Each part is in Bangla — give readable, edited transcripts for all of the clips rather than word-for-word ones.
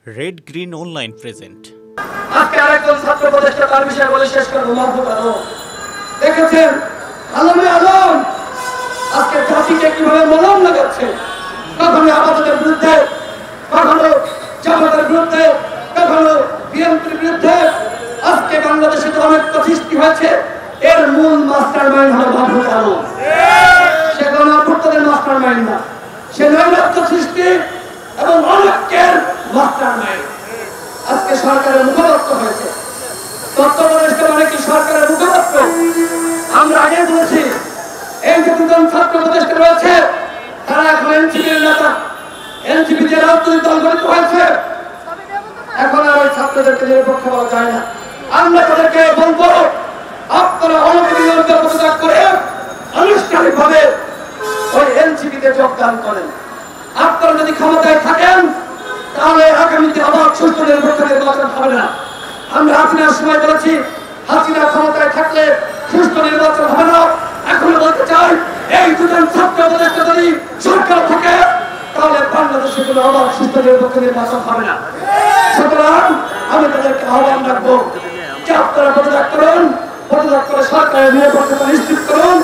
Red green online present. আজকে আরেকজন ছাত্র প্রতিষ্ঠা তার বিষয়ে বলে শেষ করবো। মাহবুব আলম দেখেছেন, আলমে আলম আজকে জাতিকে কিভাবে মলম লাগাচ্ছে, কখনো আপাততের বিরুদ্ধে, কখনো জামাতের বিরুদ্ধে, কখনো বিএনপির বিরুদ্ধে। আজকে বাংলাদেশে যে অনৈক্য সৃষ্টি হয়েছে এর মূল মাস্টার মাইন্ড হলো মাহবুব আলম। সে গণঅভ্যুত্থানের মাস্টার মাইন্ড না, সে নৈরাজ্য সৃষ্টি এবং অনৈক্যের মাস্টার মাইন্ড। আজকে সরকারের মুখপাত্র হয়েছে, তত্ত্বাবধায়ক মানে কি সরকারের মুখপাত্র? আমরা আগে বলেছি এই যে দুজন ছাত্র উপদেষ্টা রয়েছে তারা এখন এনসিপির নেতা। এনসিপি যে রাজনৈতিক দল গঠিত হয়েছে এখন আর ওই ছাত্রদেরকে নিরপেক্ষ বলা যায় না। আমরা তাদেরকে বলবো আপনারা অনতিবিলম্বে পদত্যাগ করে আনুষ্ঠানিকভাবে ওই এনসিপিতে যোগদান করেন। আপনারা যদি ক্ষমতায় থাকেন তাহলে আগামীতে আবার সুষ্ঠু নিরপেক্ষ নির্বাচন হবে না। আমরা হাসিনার সময় বলেছি হাসিনা ক্ষমতায় থাকলে সুষ্ঠু নির্বাচন হবে না। এখনো বলতে চাই এই দুজন ছাত্র উপদেষ্টা যদি সরকার থাকে তাহলে বাংলাদেশে কোনো আবার সুষ্ঠু নিরপেক্ষ নির্বাচন হবে না। সুতরাং আমি তাদেরকে আহ্বান রাখবো যে আপনারা পদত্যাগ করুন, পদত্যাগ করে সরকারের নিরপেক্ষতা নিশ্চিত করুন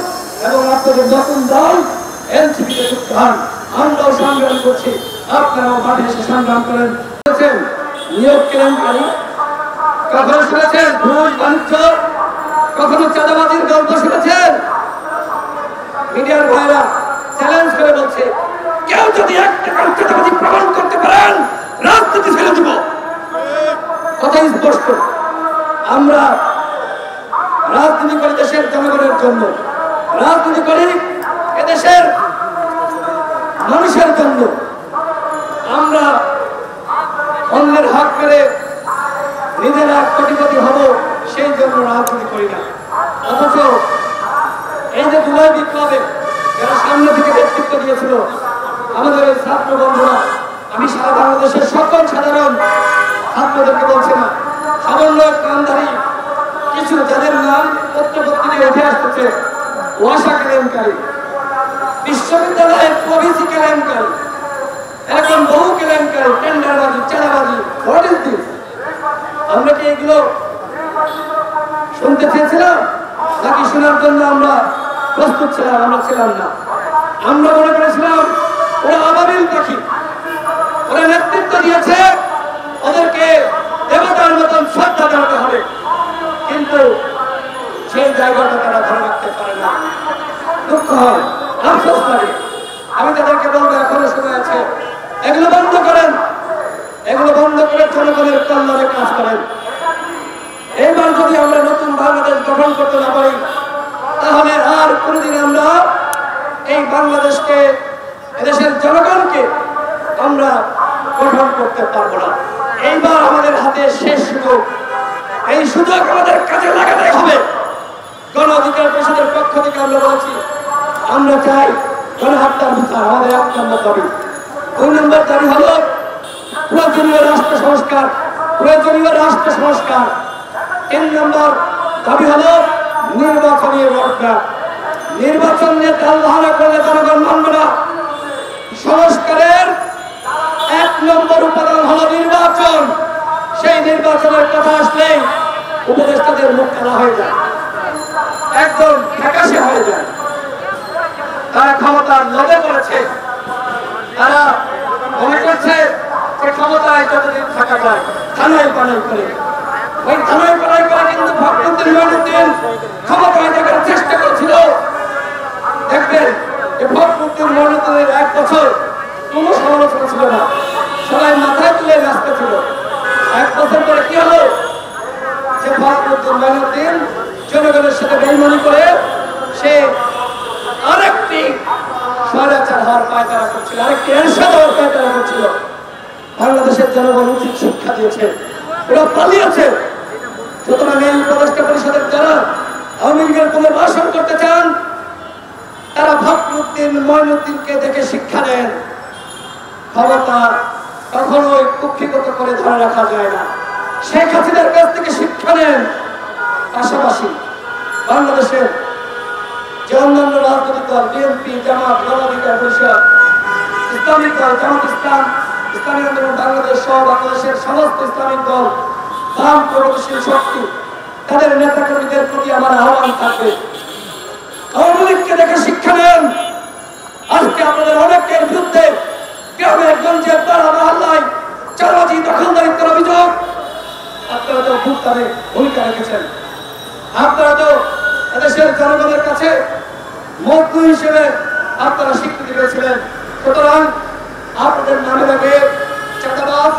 এবং আপনাদের নতুন দল এনসিপিতে যুক্ত হন। আমরাও সংগ্রাম করছি, আপনারাও মাঠে এসে সংগ্রাম করেন। নিয়োগ কেলেঙ্কারি কখনো শুনেছেন? ঘুষ বাণিজ্য কখনো চাঁদাবাজির গল্প শুনেছেন? মিডিয়ার ভাইরা চ্যালেঞ্জ করে বলছে কেউ যদি একটা চাঁদাবাজি প্রমাণ করতে পারেন রাজনীতি ছেড়ে দিব। কথা স্পষ্ট, আমরা রাজনীতি করি দেশের জনগণের জন্য, রাজনীতি করি এদেশের মানুষের জন্য। আমরা অন্যের হাত মেরে নিজেরা কোটিপতি হব সেই জন্য রাজনীতি করি না। অথচ এই যে জুলাই বিপ্লবে যারা সামনে থেকে নেতৃত্ব দিয়েছিল আমাদের ওই ছাত্র বন্ধুরা, আমি সারা বাংলাদেশের সকল সাধারণ ছাত্রদেরকে বলছি না, সামান্য কামধারী কিছু যাদের নাম পত্রপত্রিকায় উঠে আসতেছে, ওয়াসা কেলেঙ্কারি, বিশ্ববিদ্যালয়ের প্রভিসি কেলেঙ্কারি, এরকম বহু কেলেঙ্কারি, টেন্ডারবাজি, চাঁদাবাজি, হোয়াট ইজ দিস? আমরা কি এগুলো শুনতে চেয়েছিলাম নাকি শোনার জন্য আমরা প্রস্তুত ছিলাম? আমরা ছিলাম না। আমরা মনে করেছিলাম ওরা আবাবিল পাখি, ওরা নেতৃত্ব দিয়েছে, ওদেরকে দেবতার মতন শ্রদ্ধা জানাতে হবে, কিন্তু সেই জায়গাটা তারা ধরে রাখতে পারে না। দুঃখ হয়, আফসোস লাগে। আমি তাদেরকে বলবো এখনো সময় আছে, এগুলো বন্ধ করেন, এগুলো বন্ধ করে জনগণের কল্যাণে কাজ করেন। এইবার যদি আমরা নতুন বাংলাদেশ গঠন করতে না পারি তাহলে আর কোনোদিন আমরা এই বাংলাদেশকে, এদেশের জনগণকে আমরা গঠন করতে পারবো না। এইবার আমাদের হাতে শেষ সুযোগ, এই সুযোগ আমাদের কাজে লাগাতে হবে। গণ অধিকার পরিষদের পক্ষ থেকে আমরা বলছি আমরা চাই গণহত্যার বিচার, আমাদের 1 নম্বর দাবি। 2 নম্বর দাবি হলো প্রয়োজনীয় রাষ্ট্র সংস্কার, প্রয়োজনীয় রাষ্ট্র সংস্কার। 3 নম্বর দাবি হলো নির্বাচনী রোডম্যাপ। নির্বাচন নিয়ে তালবাহানা করলে জনগণ মানবে না। সংস্কারের 1 নম্বর উপাদান হলো নির্বাচন। সেই নির্বাচনের কথা আসলে উপদেষ্টাদের মুখ কালা হয়ে যায়, একদম ফ্যাকাশে হয়ে যায়। তারা ক্ষমতার লোভে পড়েছে, তারা মনে করছে যে ক্ষমতায় যতদিন থাকা যায় থানায় পানাই করে। ওই থানায় পানাই করে কিন্তু ফখরুদ্দিন মঈনুদ্দিন ক্ষমতায় থাকার চেষ্টা করেছিল। দেখবেন যে ফখরুদ্দিন মঈনুদ্দিনের 1 বছর কোনো সমালোচনা ছিল না, সবাই মাথায় তুলে ব্যস্ত ছিল। 1 বছর পরে কি হলো যে ফখরুদ্দিন মঈনুদ্দিন জনগণের সাথে বেইমানি করে সে আরেকটি স্বৈরাচার হওয়ার পায়তারা করছিল, আরেকটি এরশাদ হওয়ার পায়তারা করছিল। বাংলাদেশের জনগণ উচিত শিক্ষা দিয়েছে, ওরা পালিয়েছে। সুতরাং এই উপদেষ্টা পরিষদের যারা আওয়ামী লীগের পুনর্বাসন করতে চান তারা ফখরুদ্দিন মঈনুদ্দিনকে দেখে শিক্ষা নেন। ক্ষমতা কখনোই কুক্ষিগত করে ধরে রাখা যায় না। শেখ হাসিনার কাছ থেকে শিক্ষা নেন। পাশাপাশি বাংলাদেশের যে অন্যান্য রাজনৈতিক দল বিএনপি, জামাত, গণ অধিকার পরিষদ, ইসলামিক দল, জামাত ইসলাম, ইসলামী আন্দোলন বাংলাদেশ সহ বাংলাদেশের সমস্ত ইসলামিক দল, বাম প্রগতিশীল শক্তি, তাদের নেতাকর্মীদের প্রতি আমার আহ্বান থাকবে, আওয়ামী লীগকে দেখে শিক্ষা নেন। আজকে আপনাদের অনেকের বিরুদ্ধে গ্রামের গঞ্জের পাড়া মহল্লায় চাঁদাবাজি দখলদারিত্বের অভিযোগ, আপনারা তো ভুক্তানে ভূমিকা রেখেছেন। আপনারা তো এদেশের জনগণের কাছে মজদুর হিসেবে আপনারা স্বীকৃতি পেয়েছিলেন। সুতরাং আপনাদের নামে নামে চাঁদাবাজ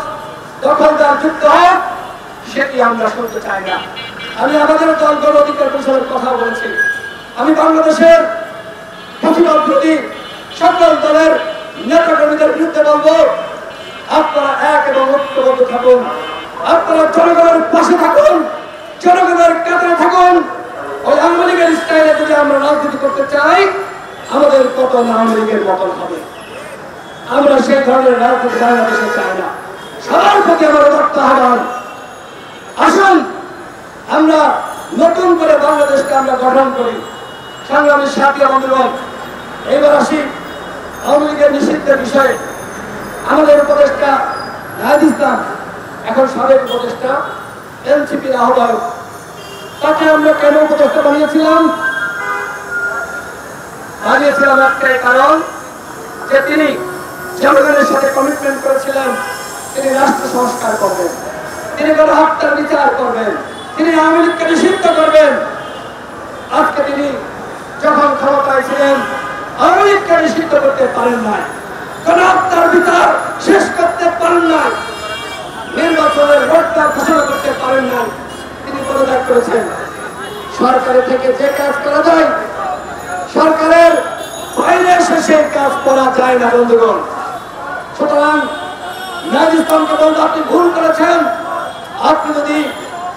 দখলদার যুক্ত হোক, সেটি আমরা শুনতে চাই না। আমি আমাদের দল গণ অধিকার পরিষদের কথা বলেছি। আমি বাংলাদেশের প্রতিবাদ বিরোধী সকল দলের নেতা কর্মীদের বিরুদ্ধে বলবো, আপনারা এক এবং ঐক্যবদ্ধ থাকুন, আপনারা জনগণের পাশে থাকুন, জনগণের কাতারে থাকুন। ওই আওয়ামী লীগের স্টাইলে যদি আমরা রাজনীতি করতে চাই, আমাদের পতন আওয়ামী লীগের পতন হবে। আমরা সেই ধরনের রাজনীতি বাংলাদেশে চাই না। সবার প্রতি আমার উদাত্ত আহ্বান, আসুন আমরা নতুন করে বাংলাদেশকে আমরা গঠন করি। সংগ্রামী সাথী বন্ধুগণ, এইবার আসি আওয়ামী লীগের নিষিদ্ধের বিষয়ে। আমাদের উপদেষ্টা নাহিদ ইসলাম, এখন সাবেক উপদেষ্টা, এনসিপির আহ্বায়ক, তাকে আমরা কেন উপদেষ্টা বানিয়েছিলাম একটাই কারণ, যে তিনি জনগণের সাথে কমিটমেন্ট করেছিলেন, তিনি রাষ্ট্র সংস্কার করবেন, তিনি গণহত্যার বিচার করবেন, তিনি আওয়ামী লীগকে নিষিদ্ধ করবেন। আজকে তিনি যখন ক্ষমতায় ছিলেন আওয়ামী লীগকে নিষিদ্ধ করতে পারেন নাই, গণহত্যার বিচার শেষ করতে পারেন নাই, নির্বাচনের রোডম্যাপ ঘোষণা করতে পারেন নাই। তিনি পদত্যাগ করেছেন। সরকারের থেকে যে কাজ করা যায়, সরকারের বাইরে এসে সেই কাজ করা যায় না বন্ধুগণ। সুতরাং নাহিদ ইসলামকে বলবো, আপনি ভুল করেছেন। আপনি যদি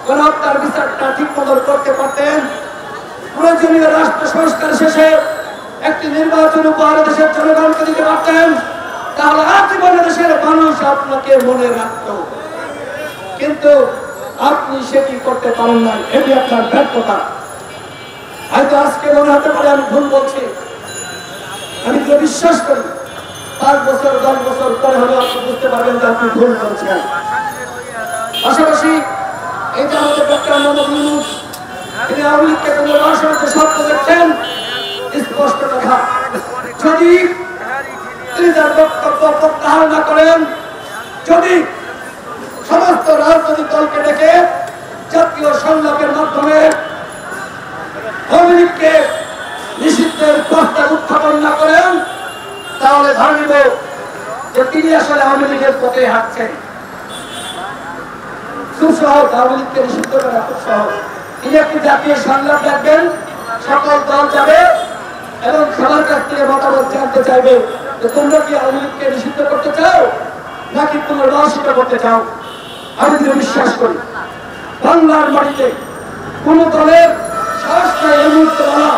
গণহত্যার বিচারটা ঠিক মতো করতে পারতেন, প্রয়োজনীয় রাষ্ট্র সংস্কার শেষে একটি নির্বাচন উপহার দেশের জনগণকে দিতে পারতেন, তাহলে আজীবন দেশের মানুষ আপনাকে মনে রাখত। কিন্তু আপনি সেটি করতে পারেন না, এটি আপনার ব্যর্থতা। হয়তো আজকে মনে হতে পারে আমি ভুল বলছি, আমি তো বিশ্বাস করি 5 বছর 10 বছর পরে হলে আপনি বুঝতে পারবেন যে আপনি ভুল করেছেন। পাশাপাশি এই যে আমাদের ডক্টর মোহাম্মদ ইউনূস, তিনি আওয়ামী লীগকে পুনর্বাসনের শব্দ দেখছেন, স্পষ্ট কথা, যদি তিনি তার বক্তব্য প্রত্যাহার না করেন, যদি সমস্ত রাজনৈতিক দলকে ডেকে জাতীয় সংলাপের মাধ্যমে আওয়ামী লীগকে নিষিদ্ধের প্রস্তাব উত্থাপন না করেন, তাহলে ধরে নিব যে তিনি আসলে আওয়ামী লীগের পথে হাঁটছেন। খুব সহজ, আওয়ামী লীগকে নিষিদ্ধ করা খুব সহজ। তিনি একটি জাতীয় সংলাপ ডাকবেন, সকল দল যাবে এবং সবার কাছ থেকে মতামত জানতে চাইবে যে তোমরা কি আওয়ামী লীগকে নিষিদ্ধ করতে চাও নাকি পুনর্বাসিত করতে চাও। আমি যদি বিশ্বাস করি বাংলার মাটিতে কোন দলের সাহস নাই এই মুহূর্তে বলা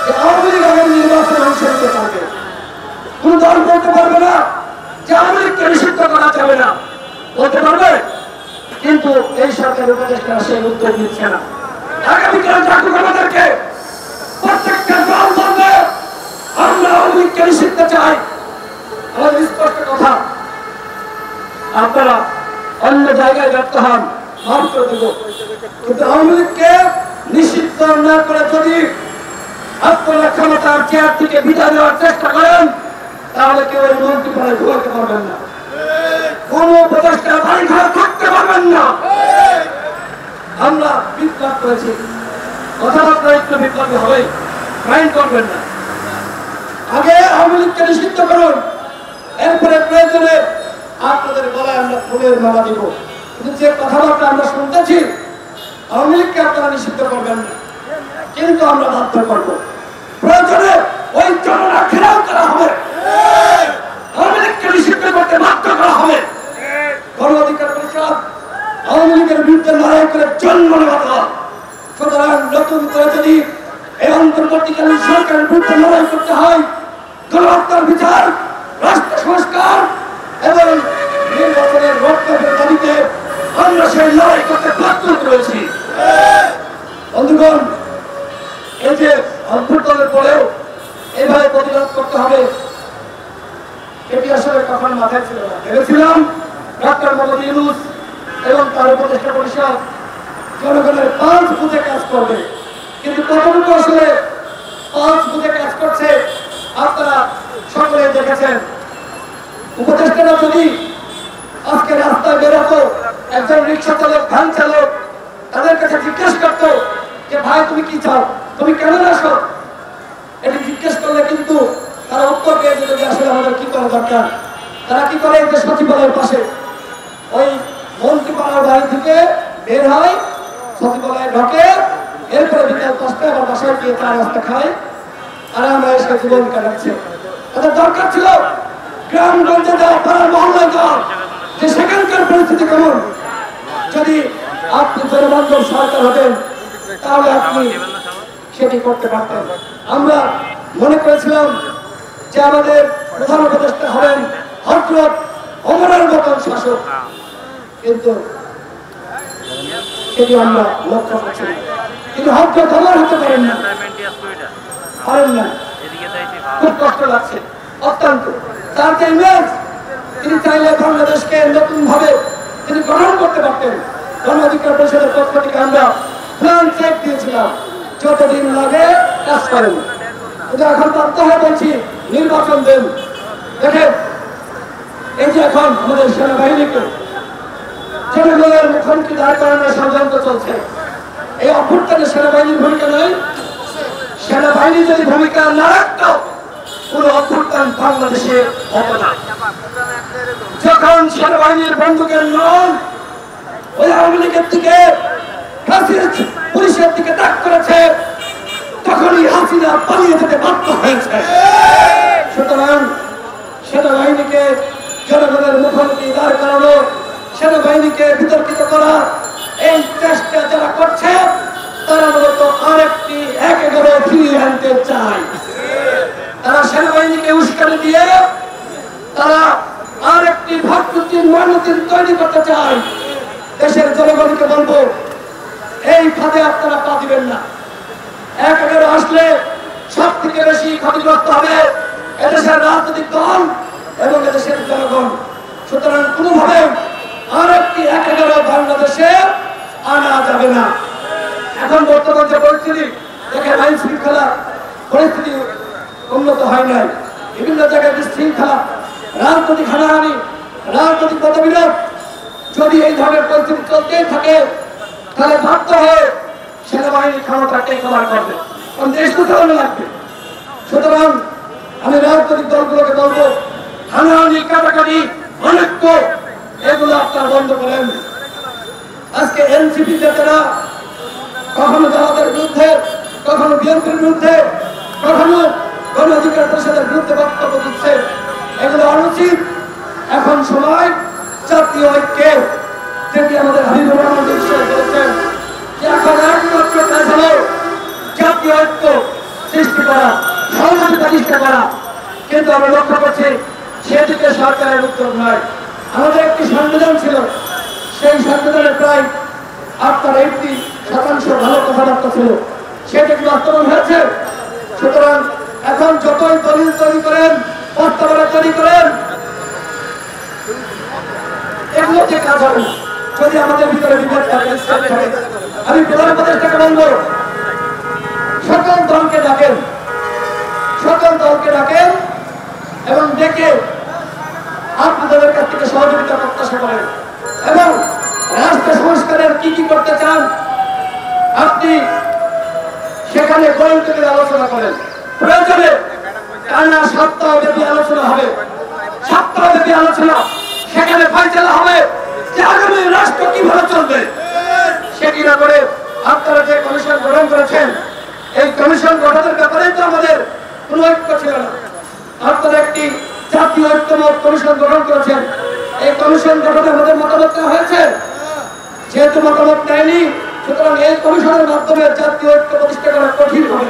যে আওয়ামী লীগ আগামী নির্বাচনে অংশ নিতে পারবে। কোন দল বলতে পারবে না যে আওয়ামী লীগকে নিষিদ্ধ করা যাবে না, বলতে পারবে। কিন্তু এই সরকারের উপদেষ্টারা সেই উদ্যোগ নিচ্ছে না। আগামীকাল ডাকুক আমাদেরকে, প্রত্যেকটা দল বলবে আমরা আওয়ামী লীগকে নিষিদ্ধ চাই। আমাদের স্পষ্ট কথা, আপনারা অন্য জায়গায় ব্যর্থ হন, মাফ করে দেব, কিন্তু আওয়ামী লীগকে নিষিদ্ধ না করে যদি আপনারা ক্ষমতার চেয়ার থেকে বিদায় দেওয়ার চেষ্টা করেন, তাহলে কেউ এই মন্ত্রীপাড়ায় ঢুকাতে পারবেন না, কোন উপদেষ্টা বাড়ি ঘর থাকতে পারবেন না। আমরা বিপ্লব করেছি, কথাবার্তা একটু বিপ্লব হবে, মাইন্ড করবেন না। আগে আওয়ামী লীগকে নিষিদ্ধ করুন, এরপরে প্রয়োজনে আপনাদের গলায় আমরা ফুলের মালা দিব। কিন্তু যে কথাবার্তা আমরা শুনতেছি, আওয়ামী লীগকে আপনারা নিষিদ্ধ করবেন না, কিন্তু আমরা বাধ্য করবো। প্রয়োজনে ওই জনরা ঘেরাও করা হবে, আওয়ামী লীগকে নিষিদ্ধ করতে বাধ্য করা হবে। গণ অধিকার পরিষদ আওয়ামী লীগের বিরুদ্ধে লড়াই করে জন্ম নেওয়া দল। সুতরাং নতুন করে যদি এই অন্তর্বর্তীকালীন সরকারের বিরুদ্ধে লড়াই করতে হয়, গণহত্যার বিচার, রাষ্ট্র সংস্কার এবং নির্বাচনের রোডম্যাপের দাবিতে আমরা সেই লড়াই করতে প্রস্তুত রয়েছি। বন্ধুগণ, এই যে অভ্যুত্থানের পরেও এইভাবে প্রতিবাদ করতে হবে, এটি আসলে কখন মাথায় ছিল না। ভেবেছিলাম তার উপদেষ্টা পরিষদ জনগণের 5 বুথে কাজ করবে, কিন্তু কতটুকু আসলে 5 বুথে কাজ করছে আপনারা সকলে দেখেছেন। উপদেষ্টারা যদি আজকে রাস্তায় বেরোতো, একজন রিক্সা চালক, ভ্যান চালক তাদের কাছে জিজ্ঞেস করতো যে ভাই তুমি কি চাও, তুমি কেন আসো, এটি জিজ্ঞেস করলে কিন্তু তারা উত্তর পেয়ে যেত যে আসলে আমাদের কি করা দরকার। তারা কি করে, যে সচিবালয়ের পাশে ওই মন্ত্রীপাড়ার বাড়ি থেকে বের হয়, সচিবালয়ে ঢোকে, এরপরে বিকাল 5টায় আবার বাসায় গিয়ে চা নাস্তা খায়, আর আমরা এসে জীবন কাটাচ্ছে। তাদের দরকার ছিল গ্রামগঞ্জে যাওয়া, পাড়ার মহল্লায় যাওয়া, যে সেখানকার পরিস্থিতি কেমন। যদি আপনি জনবান্ধব সরকার হতেন তাহলে আপনি সেটি করতে পারতেন। আমরা মনে করেছিলাম যে আমাদের প্রধান উপদেষ্টা হবেন হযরত ওমরের মতন শাসক, কিন্তু সেটি আমরা লক্ষ্য করছি। কিন্তু হযরত ওমর হতে পারেন না, খুব কষ্ট লাগছে অত্যন্ত। তার যে ইমেজ, তিনি চাইলে বাংলাদেশকে নতুন ভাবে তিনি গ্রহণ করতে পারতেন। গণ অধিকার পরিষদের পক্ষ থেকে আমরা প্ল্যান চেক দিয়েছিলাম, যতদিন লাগে কাজ করেন। কিন্তু এখন বাধ্য হয়ে বলছি নির্বাচন দেন। দেখেন, এই যে এখন আমাদের সেনাবাহিনীকে জনগণের মুখোমুখি দাঁড় করানোর ষড়যন্ত্র চলছে, এই অভ্যুত্থানে সেনাবাহিনীর ভূমিকা নয়। সেনাবাহিনী যদি ভূমিকা না রাখত, পুরো অভ্যুত্থান বাংলাদেশে হতো না। যখন সেনাবাহিনীর বন্দুকের নল ওই আওয়ামী লীগের দিকে, পুলিশের দিকে তাক করেছে, তখনই হাসিনা পালিয়ে যেতে বাধ্য হয়েছে। সুতরাং সেনাবাহিনীকে জনগণের মুখোমুখি দাঁড় করানো, সেনাবাহিনীকে বিতর্কিত করা, এই চেষ্টা যারা করছে তারা মূলত আরেকটি ১/১১ ফিরিয়ে আনতে চায়। তারা সেনাবাহিনীকে উস্কানি দিয়ে তারা আরেকটি ভাবমূর্তির ময়নাতদন্ত তৈরি করতে চায়। দেশের জনগণকে বলবো, এই ফাঁদে আপনারা পা দিবেন না। ১/১১ আসলে সব থেকে বেশি ক্ষতিগ্রস্ত হবে এদেশের রাজনৈতিক দল এবং এদেশের জনগণ। সুতরাং কোনোভাবে আরেকটি ১/১১ বাংলাদেশে আনা যাবে না। এখন বর্তমান যে পরিস্থিতি, দেখেন আইন শৃঙ্খলা পরিস্থিতি উন্নত হয় নাই, বিভিন্ন জায়গায় বিশৃঙ্খলা, রাজনৈতিক হানাহানি, রাজনৈতিক মতবিরোধ। যদি এই ধরনের পরিস্থিতি চলতেই থাকে তাহলে বাধ্য হয়ে সেনাবাহিনী ক্ষমতাকে কভার করবে, কারণ দেশ তো চালানো লাগবে। সুতরাং আমি রাজনৈতিক দলগুলোকে বলবো, হানাহানি, কাটাকাটি, অনৈক্য এগুলো আপনারা বন্ধ করেন। আজকে এনসিপি নেতারা কখনো জামাতের বিরুদ্ধে, কখনো বিএনপির বিরুদ্ধে, কখনো গণ অধিকার পরিষদের বিরুদ্ধে বক্তব্য দিচ্ছে, এগুলো অনুচিত। এখন সময় জাতীয় ঐক্যের, যেটি আমাদের হাবিবুর রহমান বলেছেন যে এখন একমাত্র কাজ হলো জাতীয় ঐক্য সৃষ্টি করা, সহযোগিতা চেষ্টা করা। কিন্তু আমরা লক্ষ্য করছি সেদিকে সরকারের উত্তর নয়। আমাদের একটি সংবিধান ছিল, সেই সংবিধানে প্রায় আপনার 80% ভালো কথাবার্তা ছিল, সেটা কি বাস্তবায়ন হয়েছে? সুতরাং এখন যতই দলিল তৈরি করেন, প্রস্তাবনা তৈরি করেন, এগুলোতে কাজ হবে না যদি আমাদের ভিতরে বিভেদ থাকে। আমি প্রধান উপদেষ্টাকে বলবো, সকল দলকে ডাকেন, সকল দলকে ডাকেন এবং ডেকে আপনাদের কাছ থেকে সহযোগিতা প্রত্যাশা করেন এবং রাষ্ট্র সংস্কারের কি কি করতে চান আপনি সেখানে গোয়েন্দাদের আলোচনা করেন। প্রয়োজনে টানা সপ্তাহব্যাপী আলোচনা হবে, সপ্তাহব্যাপী আলোচনা, সেখানে ফয়সালা হবে যে আগামী রাষ্ট্র কিভাবে চলবে। সেটি না করে আপনারা যে কমিশন গঠন করেছেন, এই কমিশন গঠনের ব্যাপারে তো আমাদের কোন ঐক্য ছিল না। আপনারা একটি জাতীয় ঐক্যমত কমিশন গঠন করেছেন, এই কমিশন গঠনে আমাদের মতামত দেওয়া হয়েছে। যেহেতু মতামত নেয়নি, সুতরাং এই কমিশনের মাধ্যমে জাতীয় ঐক্য প্রতিষ্ঠা করা কঠিন হবে।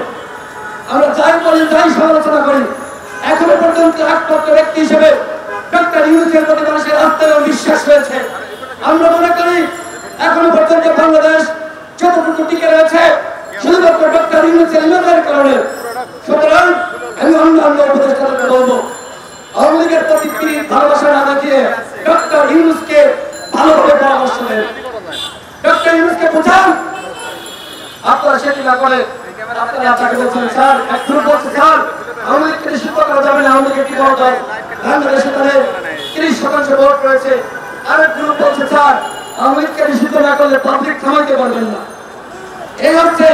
আমরা যাই বলি, যাই সমালোচনা করি, এখনো পর্যন্ত একমাত্র ব্যক্তি হিসেবে ডক্টর ইউনূসের প্রতি মানুষের আস্থা এবং বিশ্বাস রয়েছে। আমরা মনে করি এখনো পর্যন্ত বাংলাদেশ যতটুকু টিকে রয়েছে শুধুমাত্র ডক্টর ইউনূসের ইমানের কারণে। সুতরাং আমি অন্যান্য উপদেষ্টাদেরকে বলবো, আওয়ামী লীগের প্রতি ভালোবাসা না দেখিয়ে ডক্টর ইউনূসকে ভালোভাবে পরামর্শ দেন। বোঝান, আপনারা সেটি না করে আপনারা তাকে বলছেন স্যার, এক গ্রুপ বলছে স্যার আওয়ামী লীগকে নিষিদ্ধ করা যাবে না, আওয়ামী লীগকে কি করা যায়, বাংলাদেশে তাদের 30% ভোট রয়েছে। আরেক গ্রুপ বলছে স্যার আওয়ামী লীগকে নিষিদ্ধ না করলে পাবলিক থামাইতে পারবেন না। এই হচ্ছে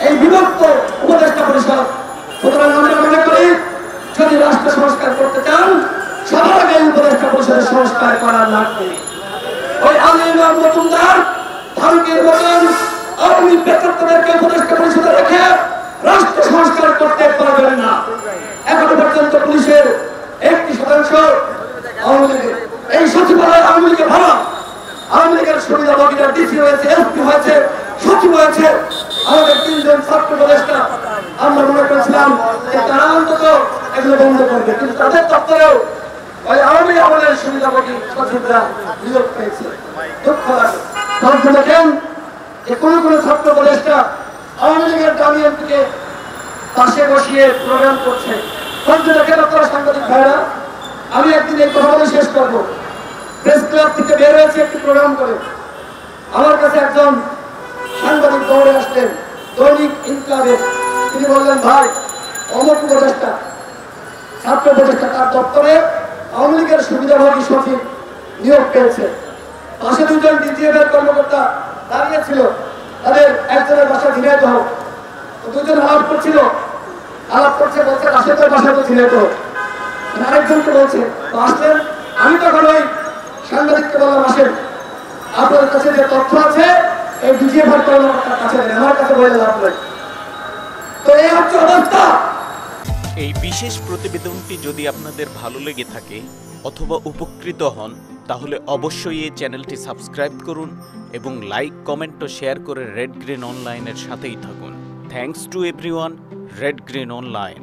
এই বিভক্ত উপদেষ্টা পরিষদ। সুতরাং আমরা মনে করি যদি রাষ্ট্র সংস্কার করতে চান সবার আগে উপদেষ্টা পরিষদের সংস্কার করার লাগবে। ওই আমির মজুমদার ভারতীয় মতন আওয়ামী বেতনকে উপদেষ্টা পরিষদে রেখে রাষ্ট্র সংস্কার করতে পারবেন না। এখনো পর্যন্ত পুলিশের 1% আওয়ামী লীগের, এই সচিবালয় আওয়ামী লীগের ভাড়া, আওয়ামী লীগের সুবিধাভোগীরা ডিসি হয়েছে, এসপি হয়েছে, সচিব হয়েছে। আমাদের 3 জন ছাত্র উপদেষ্টা, আমরা মনে করেছিলাম যে তারা অন্তত এগুলো বন্ধ করবে, কিন্তু তাদের দপ্তরেও ওই আওয়ামী আমলের সুবিধাভোগী সচিবরা নিয়োগ পেয়েছে। দুঃখ লাগে। তখন দেখেন যে কোন ছাত্র উপদেষ্টা আওয়ামী লীগের দামিয়ানকে পাশে বসিয়ে প্রোগ্রাম করছে। তখন দেখেন আপনারা সাংবাদিক ভাইরা, আমি একদিন এই কথা বলে শেষ করবো। প্রেস ক্লাব থেকে বের হয়েছে একটি প্রোগ্রাম করে, আমার কাছে একজন সাংবাদিক দৌড়ে আসলেন দৈনিক ইনকামের। তিনি বললেন ভাই অমুক উপদেষ্টা, ছাত্র উপদেষ্টা, তার দপ্তরে আওয়ামী লীগের সুবিধাভোগী সচিব নিয়োগ পেয়েছে। পাশে 2 জন ডিজিএফ এর কর্মকর্তা দাঁড়িয়েছিল, তাদের একজনের বাসা ঝিনাইদহ। 2 জন আলাপ করছে, বলছে রাশেদের বাসা তো ঝিনাইদহ। আরেকজনকে বলছে আসলেন। আমি তখন ওই সাংবাদিককে বললাম আসেন, আপনার কাছে যে তথ্য আছে এই ডিজিএফ এর কর্মকর্তার কাছে নেই, আমার কাছে বলে লাভ নেই। তো এই হচ্ছে অবস্থা। এই বিশেষ প্রতিবেদনটি যদি আপনাদের ভালো লেগে থাকে অথবা উপকৃত হন তাহলে অবশ্যই এই চ্যানেলটি সাবস্ক্রাইব করুন এবং লাইক, কমেন্ট ও শেয়ার করে রেড গ্রিন অনলাইনের সাথেই থাকুন। Thanks to everyone, red green online.